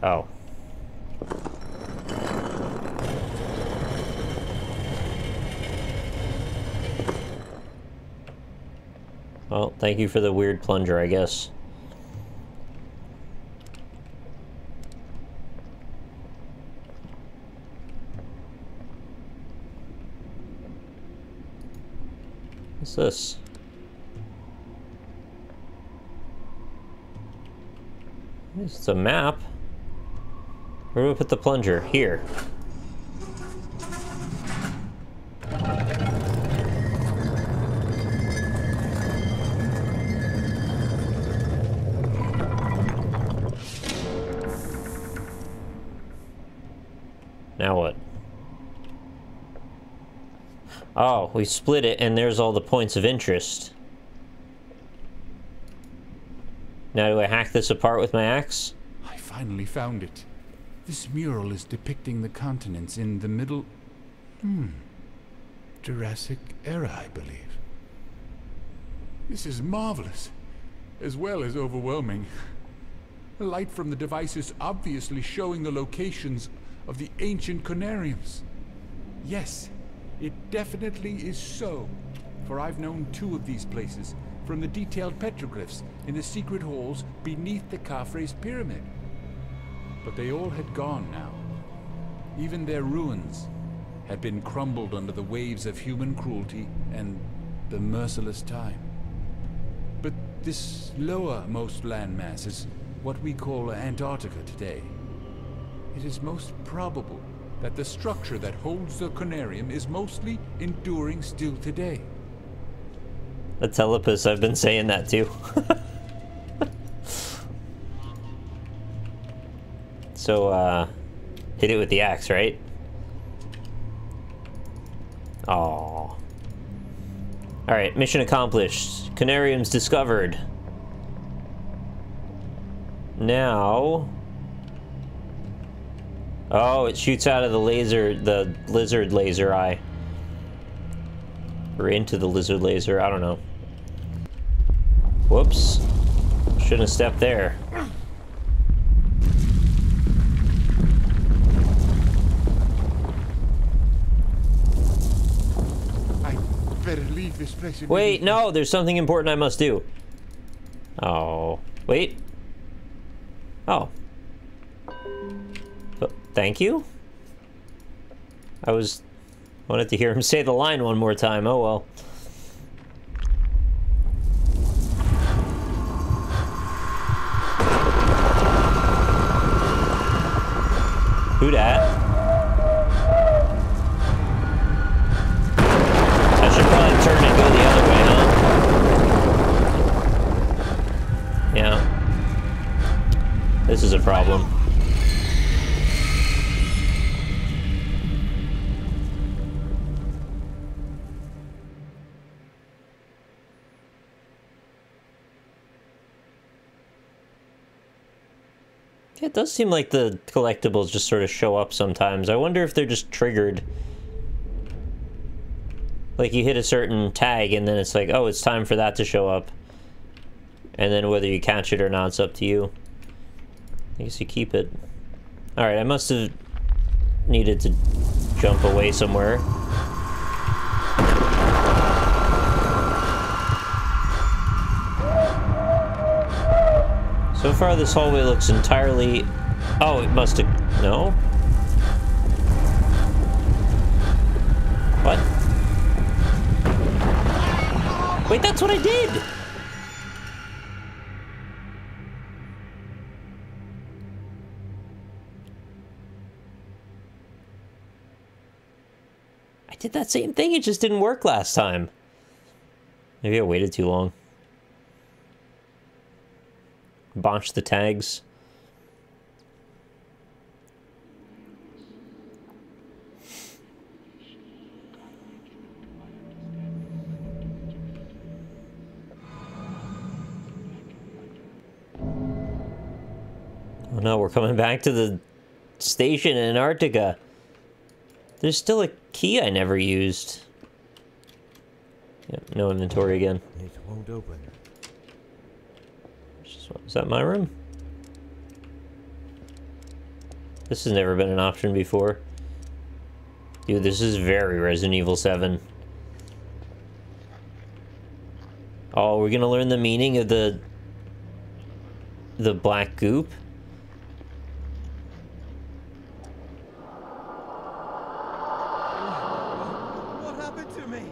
Oh. Well, thank you for the weird plunger, I guess. What's this? It's a map. Where do we put the plunger? Here. Now what? Oh, we split it and there's all the points of interest. Now do I hack this apart with my axe? I finally found it. This mural is depicting the continents in the middle... Jurassic era, I believe. This is marvelous, as well as overwhelming. The light from the device is obviously showing the locations of the ancient Conariums. Yes, it definitely is so, for I've known 2 of these places from the detailed petroglyphs in the secret halls beneath the Khafre's pyramid. But they all had gone now. Even their ruins had been crumbled under the waves of human cruelty and the merciless time. But this lowermost landmass is what we call Antarctica today. It is most probable that the structure that holds the Conarium is mostly enduring still today. The telepus, I've been saying that too. So, hit it with the axe, right? Aww. Alright, mission accomplished. Conariums discovered. Now... Oh, it shoots out of the laser, the lizard laser eye. Or into the lizard laser, I don't know. Whoops. Shouldn't have stepped there. I better leave this place. Wait, no, there's something important I must do. Oh, wait. Oh. Thank you? I wanted to hear him say the line one more time. Oh well. Who dat? I should probably turn and go the other way, huh? Yeah. This is a problem. It does seem like the collectibles just sort of show up sometimes. I wonder if they're just triggered. Like you hit a certain tag and then it's like, oh, it's time for that to show up. And then whether you catch it or not, it's up to you. I guess you keep it. Alright, I must have needed to jump away somewhere. So far, this hallway looks entirely... Oh, it must have... No? What? Wait, that's what I did! I did that same thing, it just didn't work last time. Maybe I waited too long. Botch the tags. Oh no, we're coming back to the station in Antarctica. There's still a key I never used. Yep, no inventory again. It won't open. Is that my room? This has never been an option before. Dude, this is very Resident Evil 7. Oh, we're gonna learn the meaning of the black goop? What happened to me?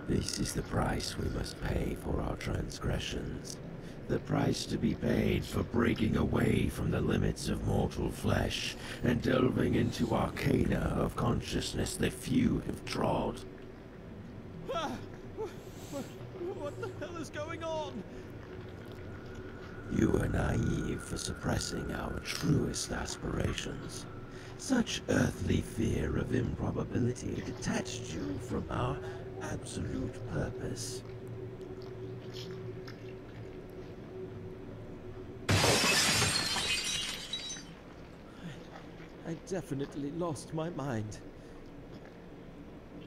This is the price we must pay for our transgressions. The price to be paid for breaking away from the limits of mortal flesh and delving into arcana of consciousness that few have trod. What the hell is going on? You are naive for suppressing our truest aspirations. Such earthly fear of improbability detached you from our absolute purpose. I definitely lost my mind.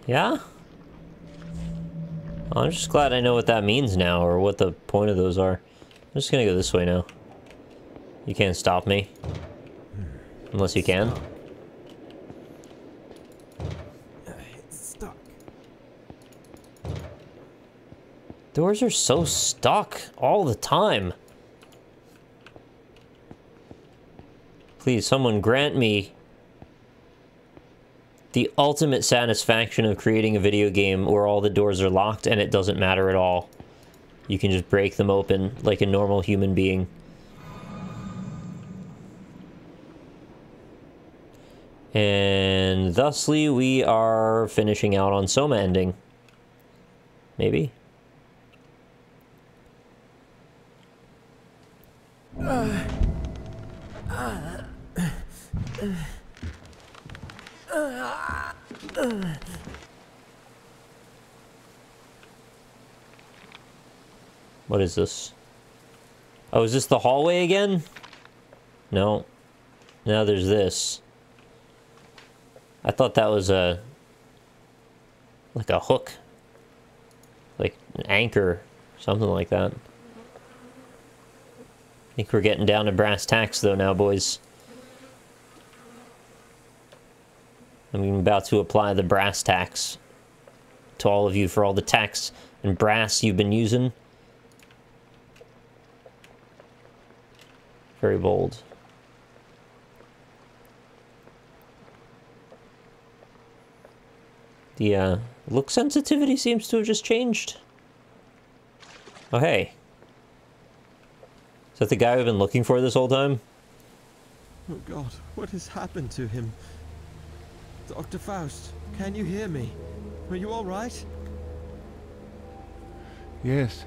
Yeah? I'm just glad I know what that means now, or what the point of those are. I'm just gonna go this way now. You can't stop me. Unless you can. It's stuck. Doors are so stuck all the time. Please, someone grant me the ultimate satisfaction of creating a video game where all the doors are locked and it doesn't matter at all. You can just break them open like a normal human being. And thusly, we are finishing out on Soma ending. Maybe? What is this? Oh, is this the hallway again? No. Now there's this. I thought that was like a hook. Like an anchor. Something like that. I think we're getting down to brass tacks though now, boys. I'm about to apply the brass tacks to all of you for all the tacks and brass you've been using. Very bold. The look sensitivity seems to have just changed. Oh, hey. Is that the guy we've been looking for this whole time? Oh God, what has happened to him? Dr. Faust, can you hear me? Are you all right? Yes.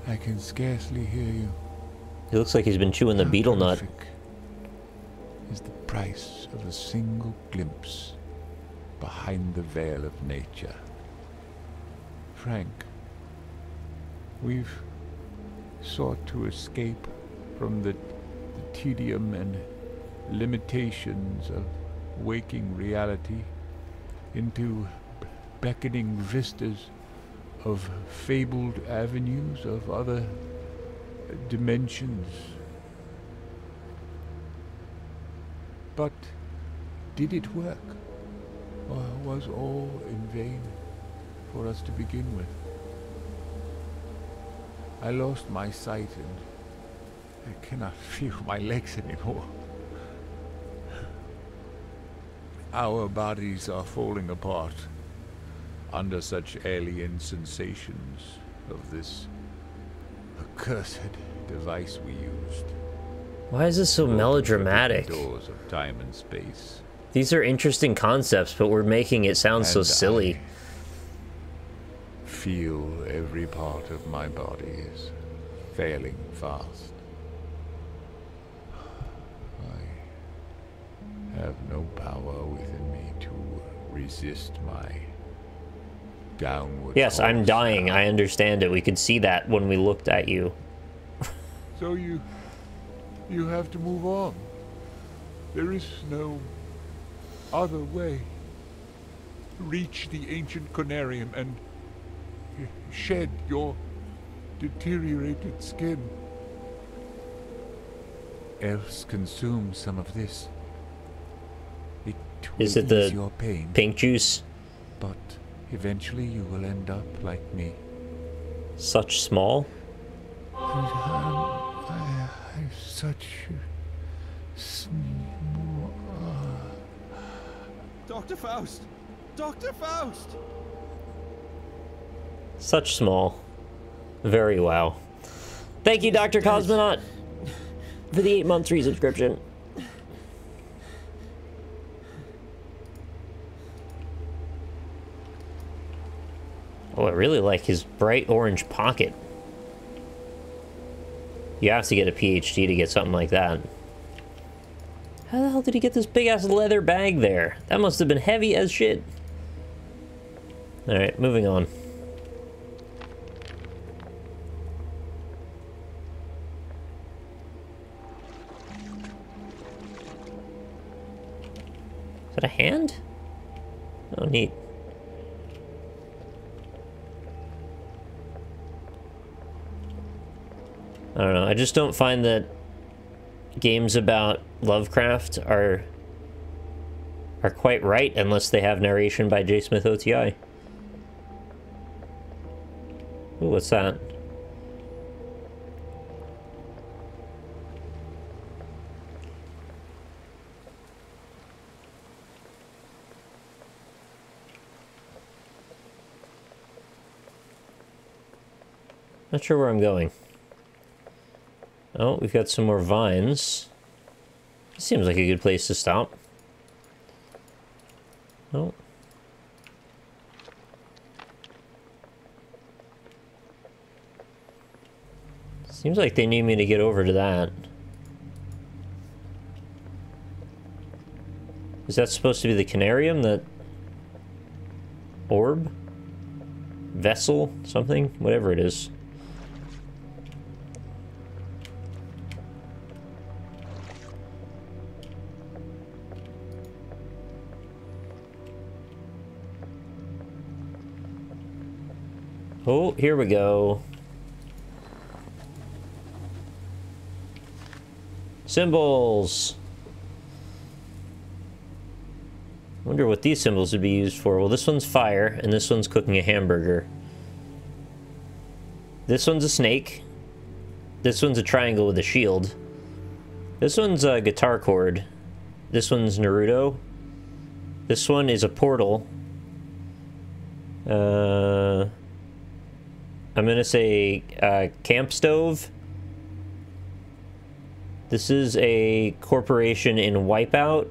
I can scarcely hear you. He looks like he's been chewing the How beetle nut. terrific is the price of a single glimpse behind the veil of nature. Frank, we've sought to escape from the tedium and limitations of waking reality into beckoning vistas of fabled avenues of other dimensions. But did it work? Or was all in vain for us to begin with? I lost my sight and I cannot feel my legs anymore. Our bodies are falling apart under such alien sensations of this accursed device we used. Why is this so melodramatic? Doors of time and space. These are interesting concepts, but we're making it sound so silly. I feel every part of my body is failing fast. I have no power within me to resist my downward Yes, I'm course. dying. I understand it. We could see that when we looked at you. So you have to move on. There is no other way. Reach the ancient Conarium and shed your deteriorated skin. else consume some of this, it will Is it ease the your pain, pink juice? but eventually you will end up like me. Such small? I'm such small. Dr. Faust! Dr. Faust! Such small. Very wow. Thank you, Dr. Cosmonaut, for the 8-month free subscription. Oh, I really like his bright orange pocket. You have to get a PhD to get something like that. How the hell did he get this big-ass leather bag there? That must have been heavy as shit. Alright, moving on. Is that a hand? Oh, neat. I don't know, I just don't find that games about Lovecraft are quite right unless they have narration by J. Smith OTI. Ooh, what's that? Not sure where I'm going. Oh, we've got some more vines. This seems like a good place to stop. Oh. Seems like they need me to get over to that. Is that supposed to be the Conarium? That orb? Vessel? Something? Whatever it is. Oh, here we go. Symbols. Wonder what these symbols would be used for. Well, this one's fire, and this one's cooking a hamburger. This one's a snake. This one's a triangle with a shield. This one's a guitar chord. This one's Naruto. This one is a portal. I'm gonna say camp stove. This is a corporation in Wipeout.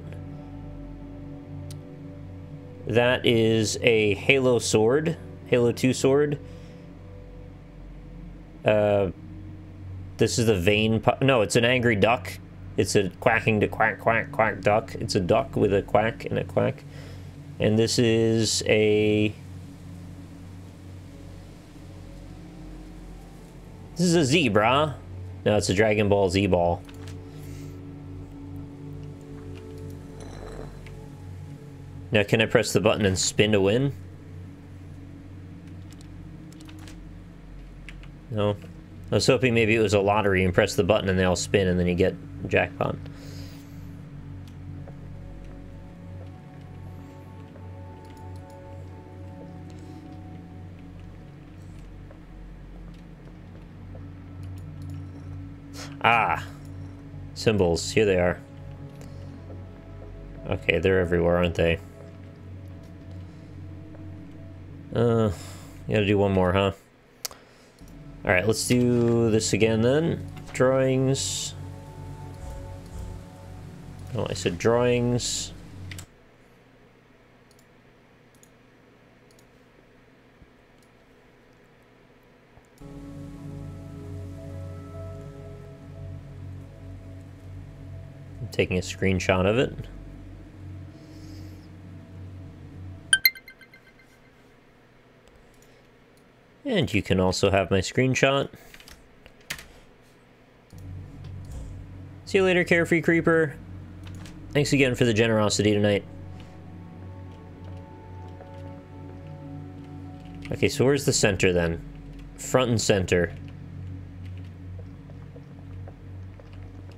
That is a Halo sword, Halo 2 sword. This is the vein. No, it's an angry duck. It's a quacking to quack quack quack duck. It's a duck with a quack and a quack. And this is a. This is a zebra. No, it's a Dragon Ball Z ball. Now, can I press the button and spin to win? No. I was hoping maybe it was a lottery and press the button and they all spin and then you get jackpot. Ah, symbols, here they are. Okay, they're everywhere, aren't they? You gotta do one more, huh? Alright, let's do this again then. Drawings. Oh, I said drawings. I'm taking a screenshot of it. And you can also have my screenshot. See you later, Carefree Creeper. Thanks again for the generosity tonight. Okay, so where's the center then? Front and center.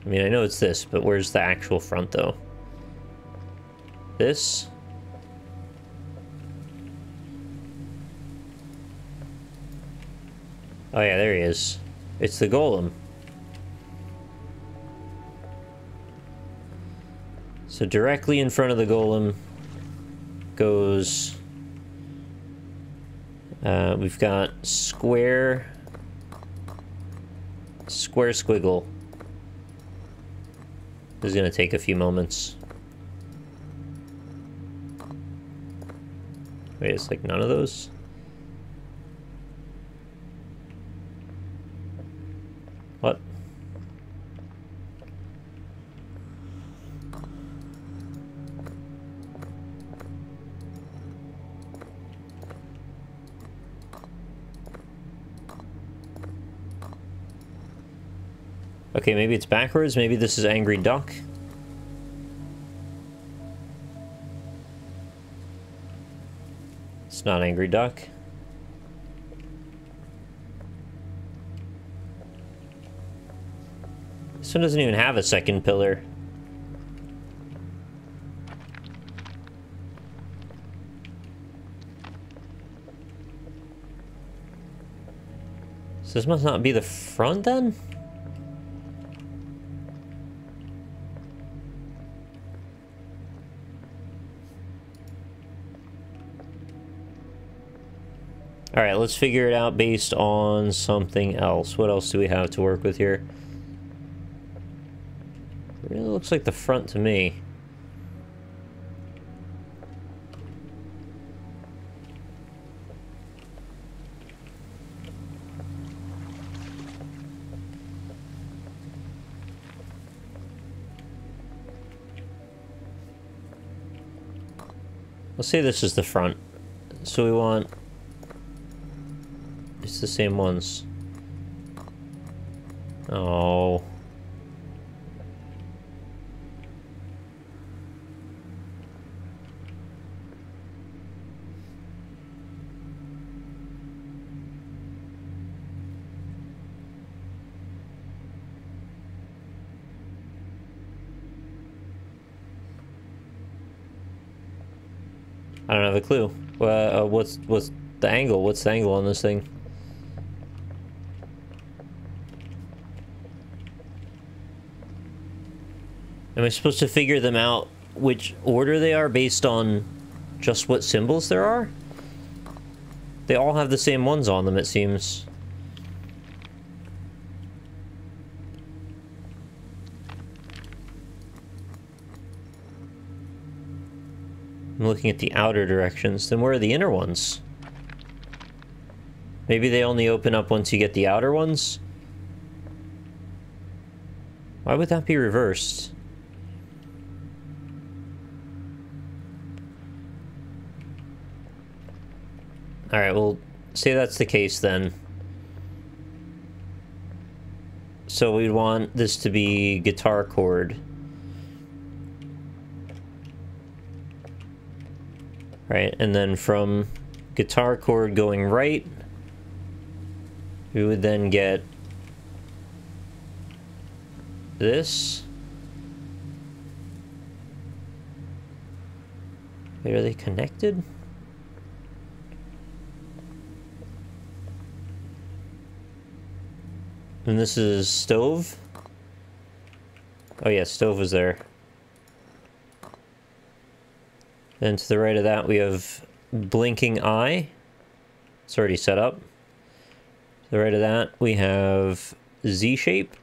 I mean, I know it's this, but where's the actual front, though? This? Oh yeah, there he is. It's the golem. So directly in front of the golem goes... we've got square squiggle. This is gonna take a few moments. Wait, it's like none of those? What? Okay, maybe it's backwards. Maybe this is Angry Duck. It's not Angry Duck. This one doesn't even have a second pillar. So this must not be the front then? Alright, let's figure it out based on something else. What else do we have to work with here? It really looks like the front to me. Let's say this is the front. So we want... It's the same ones. Oh. I don't have a clue. What's the angle? What's the angle on this thing? Am I supposed to figure them out which order they are based on just what symbols there are? They all have the same ones on them, it seems. I'm looking at the outer directions. Then where are the inner ones? Maybe they only open up once you get the outer ones? Why would that be reversed? Alright, well, say that's the case then. So we'd want this to be guitar chord. Right, and then from guitar chord going right, we would then get this. Wait, are they connected? And this is stove. Oh yeah, stove was there. Then to the right of that we have blinking eye. It's already set up. To the right of that we have Z shape.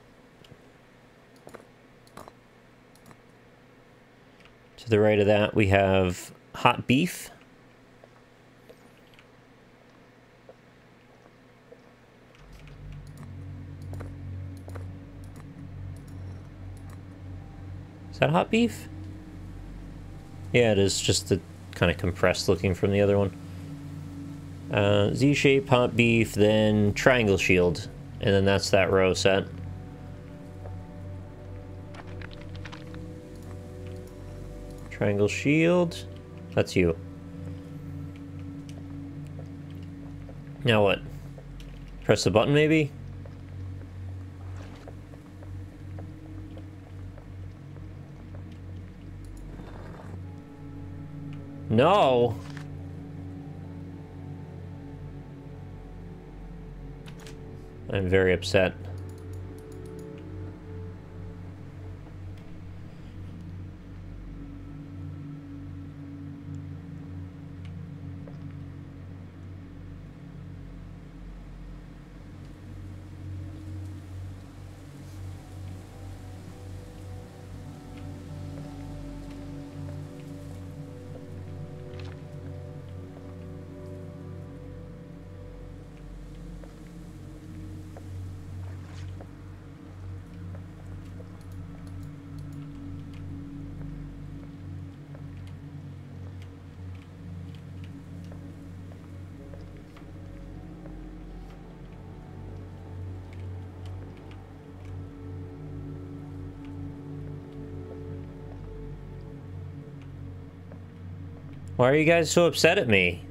To the right of that we have hot beef. Is that hot beef? Yeah, it is, just the kind of compressed looking from the other one. Z-shape, hot beef, then triangle shield. And then that's that row set. Triangle shield. That's you. Now what? Press the button maybe? No! I'm very upset. Why are you guys so upset at me?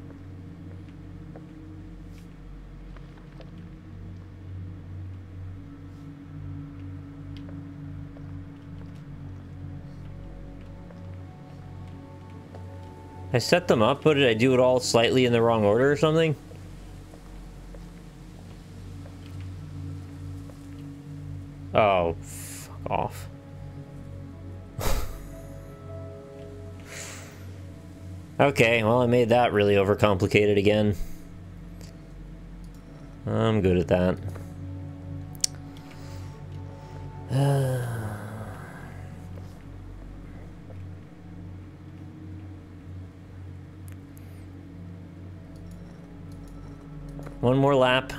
I set them up, but did I do it all slightly in the wrong order or something? Oh, fuck off. Okay, well, I made that really overcomplicated again. I'm good at that. One more lap.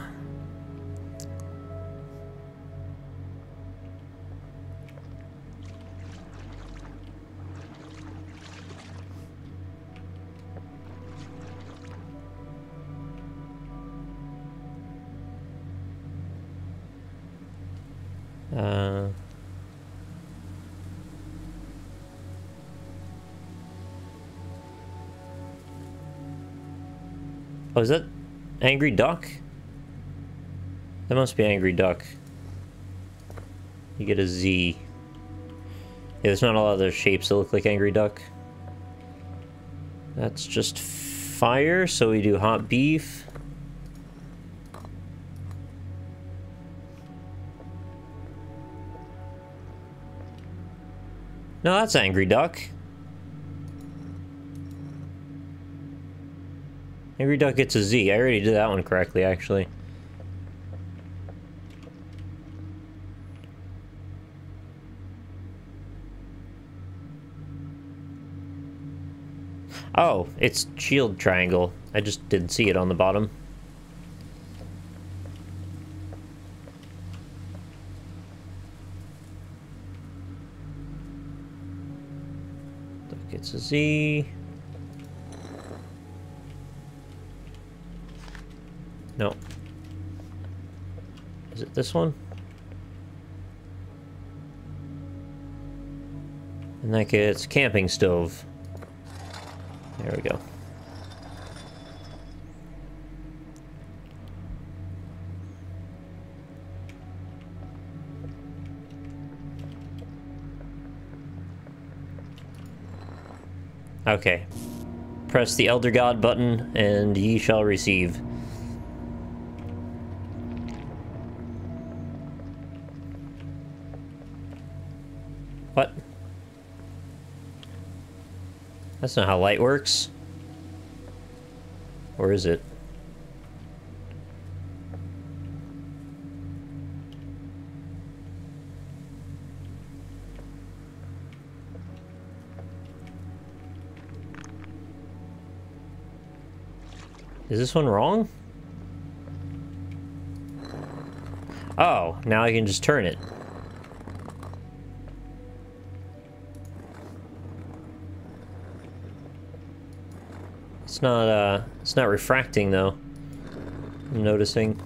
Oh, is that Angry Duck? That must be Angry Duck. You get a Z. Yeah, there's not a lot of other shapes that look like Angry Duck. That's just fire, so we do hot beef. No, that's Angry Duck. Angry Duck gets a Z. I already did that one correctly, actually. Oh, it's shield triangle. I just didn't see it on the bottom. Duck gets a Z. No. Is it this one? And that gets camping stove. There we go. Okay. Press the Elder God button and ye shall receive. What? That's not how light works. Or is it? Is this one wrong? Oh, now I can just turn it. It's not refracting though. I'm noticing.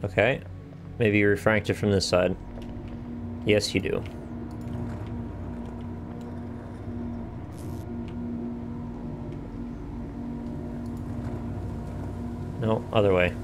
Okay. Maybe you refract it from this side. Yes, you do. No, other way.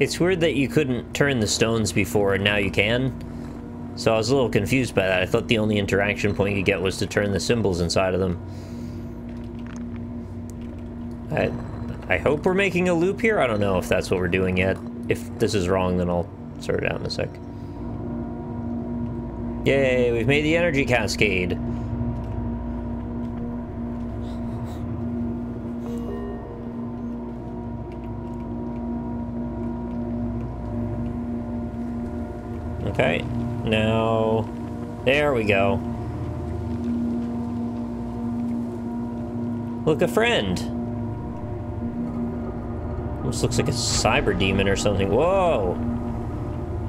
It's weird that you couldn't turn the stones before and now you can. So I was a little confused by that. I thought the only interaction point you get was to turn the symbols inside of them. I hope we're making a loop here. I don't know if that's what we're doing yet. If this is wrong, then I'll sort it out in a sec. Yay, we've made the energy cascade. Okay, now, there we go. Look, a friend. Almost looks like a cyber demon or something. Whoa!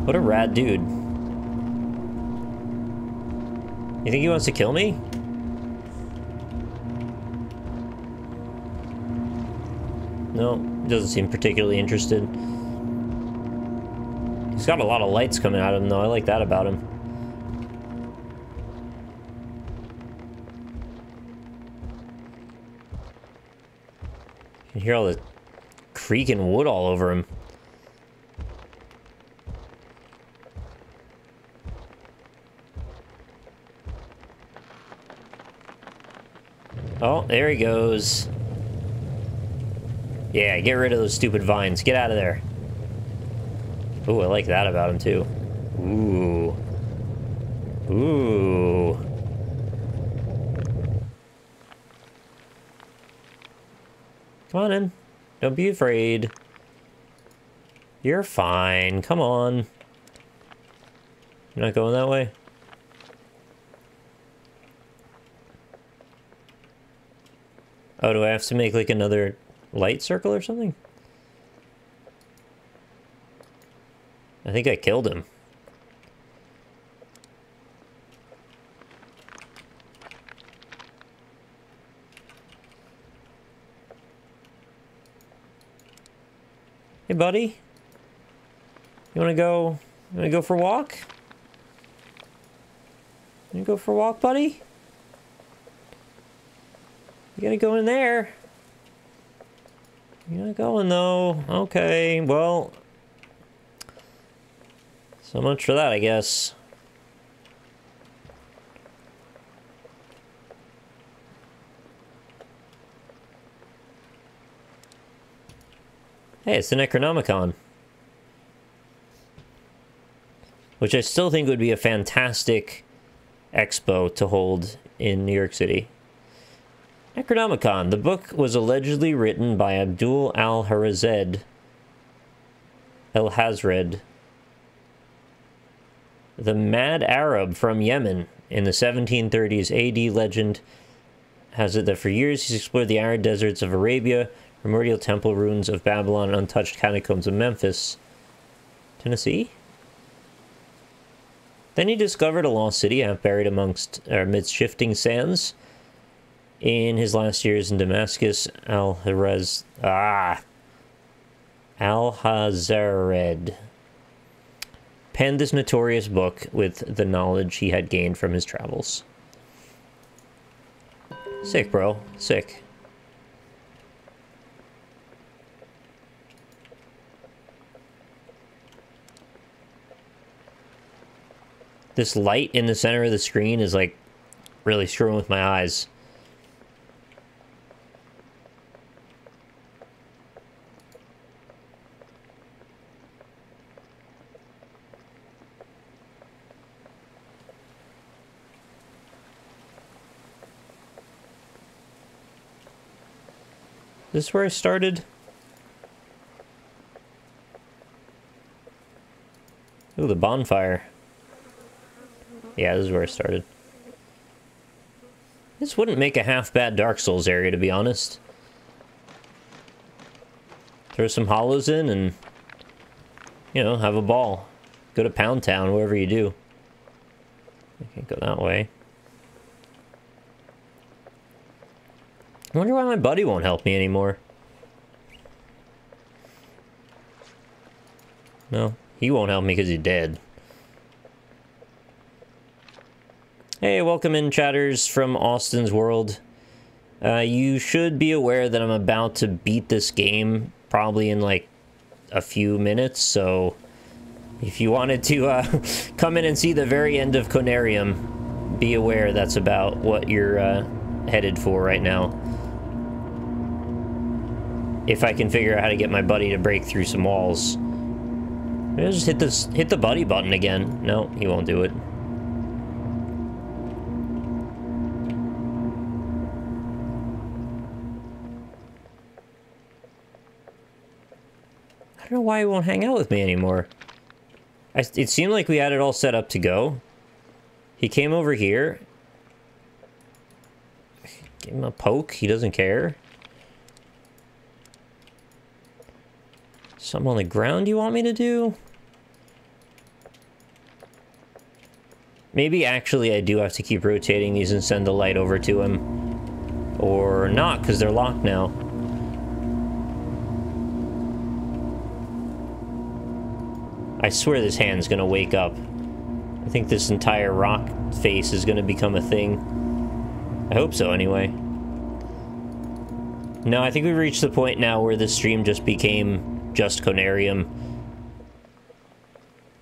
What a rad dude. You think he wants to kill me? No, doesn't seem particularly interested. He's got a lot of lights coming out of him, though. I like that about him. You can hear all the creaking wood all over him. Oh, there he goes. Yeah, get rid of those stupid vines. Get out of there. Ooh, I like that about him, too. Ooh. Ooh. Come on in. Don't be afraid. You're fine. Come on. You're not going that way? Oh, do I have to make, like, another light circle or something? I think I killed him. Hey, buddy. You wanna go for a walk? You wanna go for a walk, buddy? You gotta go in there. You're not going, though. Okay, well... So much for that, I guess. Hey, it's the Necronomicon. Which I still think would be a fantastic expo to hold in New York City. Necronomicon. The book was allegedly written by Abdul al-Hazred. The mad Arab from Yemen in the 1730s AD. Legend has it that for years he's explored the arid deserts of Arabia, primordial temple ruins of Babylon, and untouched catacombs of Memphis, Tennessee. Then he discovered a lost city half buried amidst shifting sands. In his last years in Damascus, al-Hazred penned this notorious book with the knowledge he had gained from his travels. Sick, bro. Sick. This light in the center of the screen is, like, really screwing with my eyes. Is this where I started? Ooh, the bonfire. Yeah, this is where I started. This wouldn't make a half-bad Dark Souls area, to be honest. Throw some hollows in and, you know, have a ball. Go to Pound Town, wherever you do. I can't go that way. I wonder why my buddy won't help me anymore. No, he won't help me because he's dead. Hey, welcome in, chatters from Austin's World. You should be aware that I'm about to beat this game, probably in like a few minutes, so if you wanted to come in and see the very end of Conarium, be aware that's about what you're headed for right now. If I can figure out how to get my buddy to break through some walls. Maybe I'll just hit the buddy button again. No, he won't do it. I don't know why he won't hang out with me anymore. It seemed like we had it all set up to go. He came over here. Give him a poke. He doesn't care. Something on the ground you want me to do? Maybe actually I do have to keep rotating these and send the light over to him. Or not, because they're locked now. I swear this hand's gonna wake up. I think this entire rock face is gonna become a thing. I hope so, anyway. No, I think we've reached the point now where this stream just became just Conarium.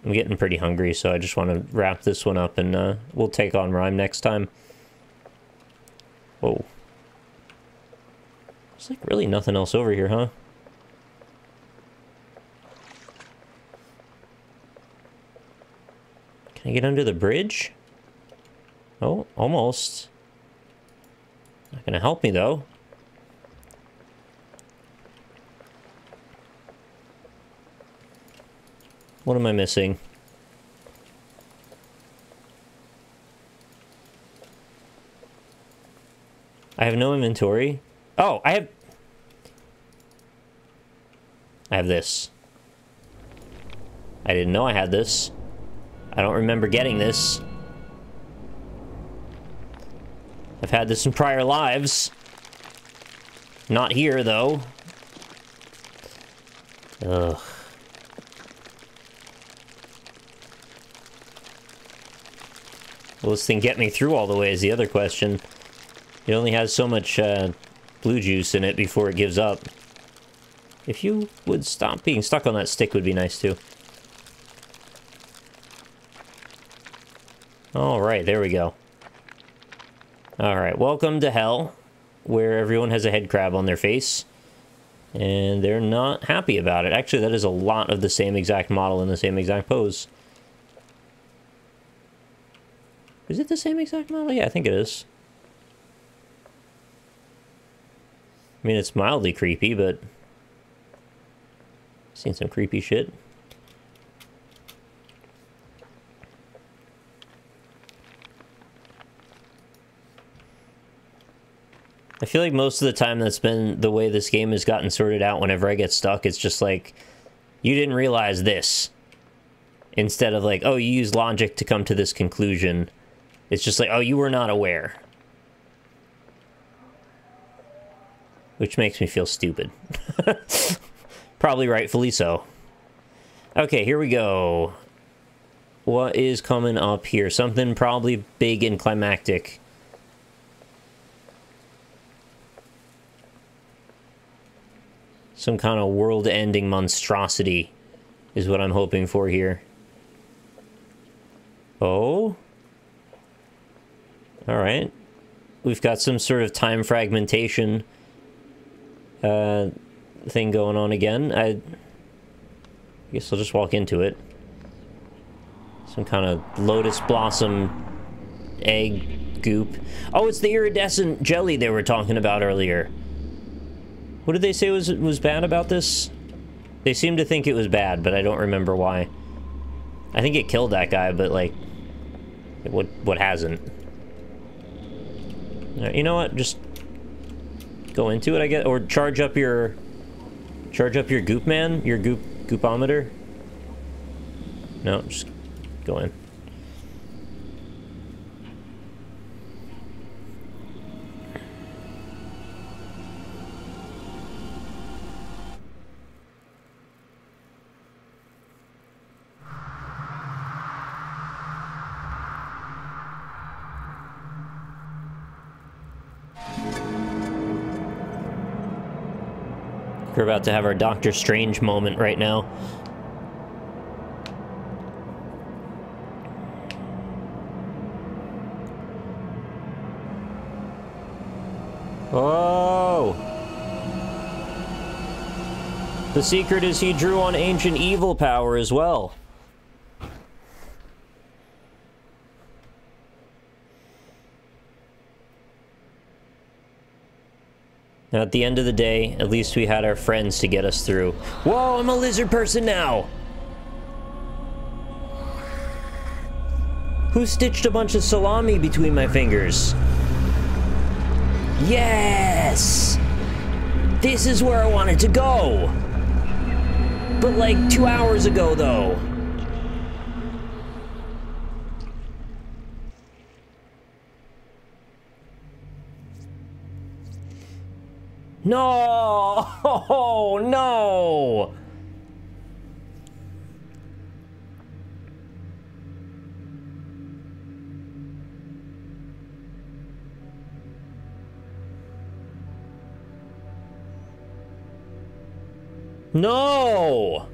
I'm getting pretty hungry, so I just want to wrap this one up, and we'll take on Rhyme next time. Whoa. There's like really nothing else over here, huh? Can I get under the bridge? Oh, almost. Not gonna help me, though. What am I missing? I have no inventory. Oh, I have this. I didn't know I had this. I don't remember getting this. I've had this in prior lives. Not here, though. Ugh. Will this thing get me through all the way is the other question. It only has so much blue juice in it before it gives up. If you would stop being stuck on that stick would be nice too. Alright, there we go. Alright, welcome to hell, where everyone has a head crab on their face. And they're not happy about it. Actually, that is a lot of the same exact model in the same exact pose. Is it the same exact model? Yeah, I think it is. I mean, it's mildly creepy, but I've seen some creepy shit. I feel like most of the time that's been the way this game has gotten sorted out. Whenever I get stuck, it's just like, you didn't realize this. Instead of like, oh, you use logic to come to this conclusion. It's just like, oh, you were not aware. Which makes me feel stupid. Probably rightfully so. Okay, here we go. What is coming up here? Something probably big and climactic. Some kind of world-ending monstrosity is what I'm hoping for here. Oh? Alright. We've got some sort of time fragmentation thing going on again. I guess I'll just walk into it. Some kind of lotus blossom egg goop. Oh, it's the iridescent jelly they were talking about earlier. What did they say was bad about this? They seemed to think it was bad, but I don't remember why. I think it killed that guy, but like, what hasn't? You know what? Just go into it, I guess, or charge up your goop man, your goopometer. No, just go in. We're about to have our Doctor Strange moment right now. Oh! The secret is he drew on ancient evil power as well. Now, at the end of the day, at least we had our friends to get us through. Whoa, I'm a lizard person now! Who stitched a bunch of salami between my fingers? Yes! This is where I wanted to go! But like 2 hours ago, though. No! Oh, no! No!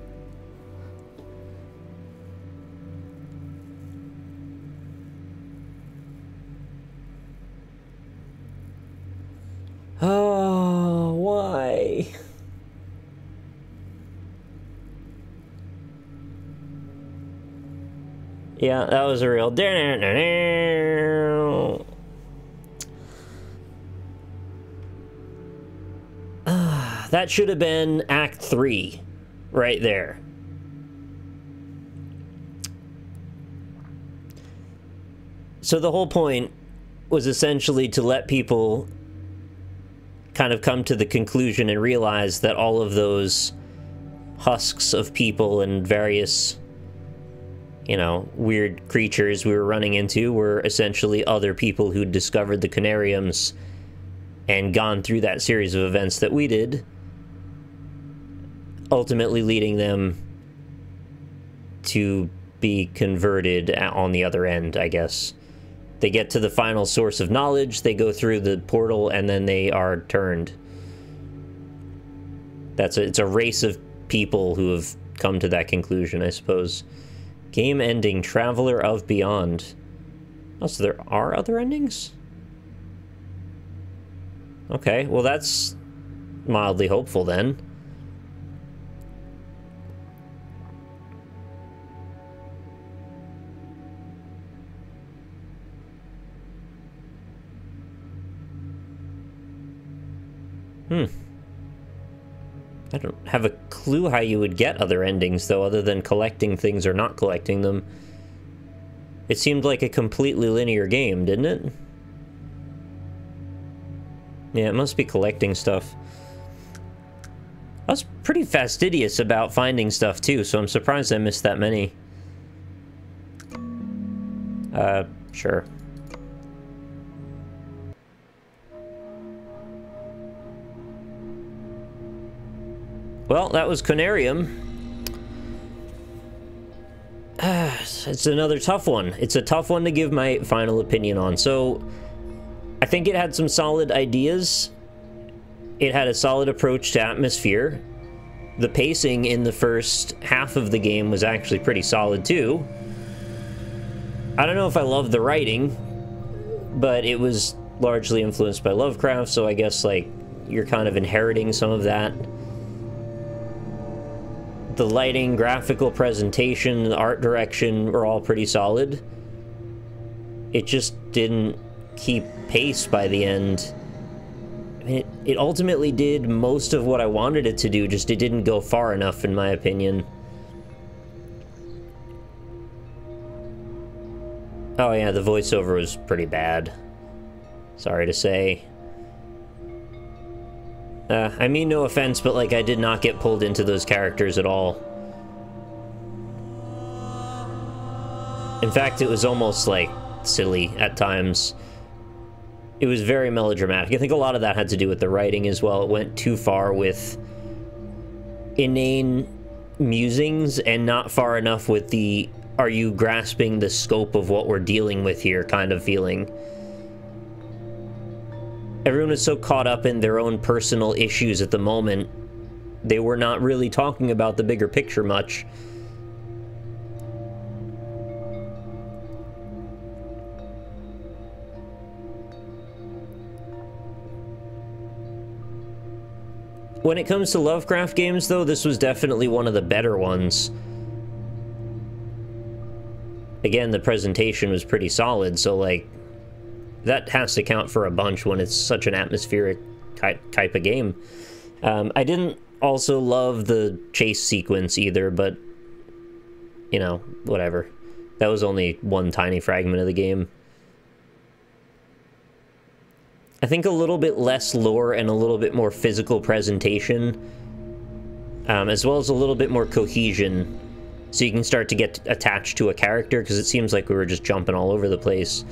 Oh, why? Yeah, that was a real... That should have been Act 3, right there. So the whole point was essentially to let people kind of come to the conclusion and realize that all of those husks of people and various, you know, weird creatures we were running into were essentially other people who'd discovered the Conariums and gone through that series of events that we did, ultimately leading them to be converted on the other end, I guess. They get to the final source of knowledge, they go through the portal, and then they are turned. It's a race of people who have come to that conclusion, I suppose. Game ending, Traveler of Beyond. Oh, so there are other endings? Okay, well that's mildly hopeful then. I don't have a clue how you would get other endings, though, other than collecting things or not collecting them. It seemed like a completely linear game, didn't it? Yeah, it must be collecting stuff. I was pretty fastidious about finding stuff, too, so I'm surprised I missed that many. Sure. Well, that was Conarium. It's another tough one. It's a tough one to give my final opinion on. So, I think it had some solid ideas. It had a solid approach to atmosphere. The pacing in the first half of the game was actually pretty solid, too. I don't know if I love the writing, but it was largely influenced by Lovecraft, so I guess, like, you're kind of inheriting some of that. The lighting, graphical presentation, the art direction were all pretty solid. It just didn't keep pace by the end. I mean, it ultimately did most of what I wanted it to do, just it didn't go far enough, in my opinion. Oh yeah, the voiceover was pretty bad. Sorry to say. I mean no offense, but like I did not get pulled into those characters at all. In fact, it was almost like silly at times. It was very melodramatic. I think a lot of that had to do with the writing as well. It went too far with inane musings and not far enough with the "are you grasping the scope of what we're dealing with here" kind of feeling. Everyone was so caught up in their own personal issues at the moment they were not really talking about the bigger picture much. When it comes to Lovecraft games, though, this was definitely one of the better ones. Again, the presentation was pretty solid, so, like, that has to count for a bunch when it's such an atmospheric type of game. I didn't also love the chase sequence either, but, you know, whatever. That was only one tiny fragment of the game. I think a little bit less lore and a little bit more physical presentation, as well as a little bit more cohesion, so you can start to get attached to a character, because it seems like we were just jumping all over the place.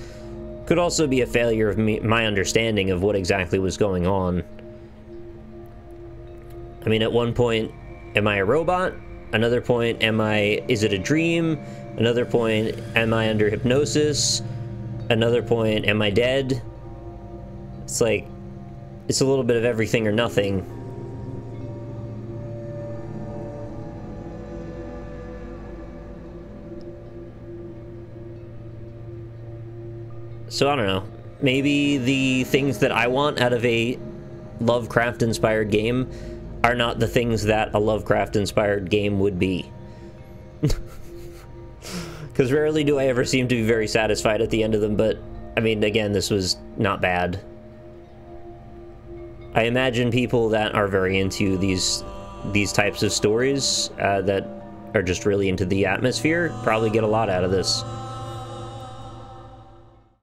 Could also be a failure of my understanding of what exactly was going on. I mean, at one point, am I a robot? Another point, is it a dream? Another point, am I under hypnosis? Another point, am I dead? It's like, it's a little bit of everything or nothing. So I don't know. Maybe the things that I want out of a Lovecraft-inspired game are not the things that a Lovecraft-inspired game would be. Because rarely do I ever seem to be very satisfied at the end of them, but, I mean, again, this was not bad. I imagine people that are very into these types of stories, that are just really into the atmosphere, probably get a lot out of this.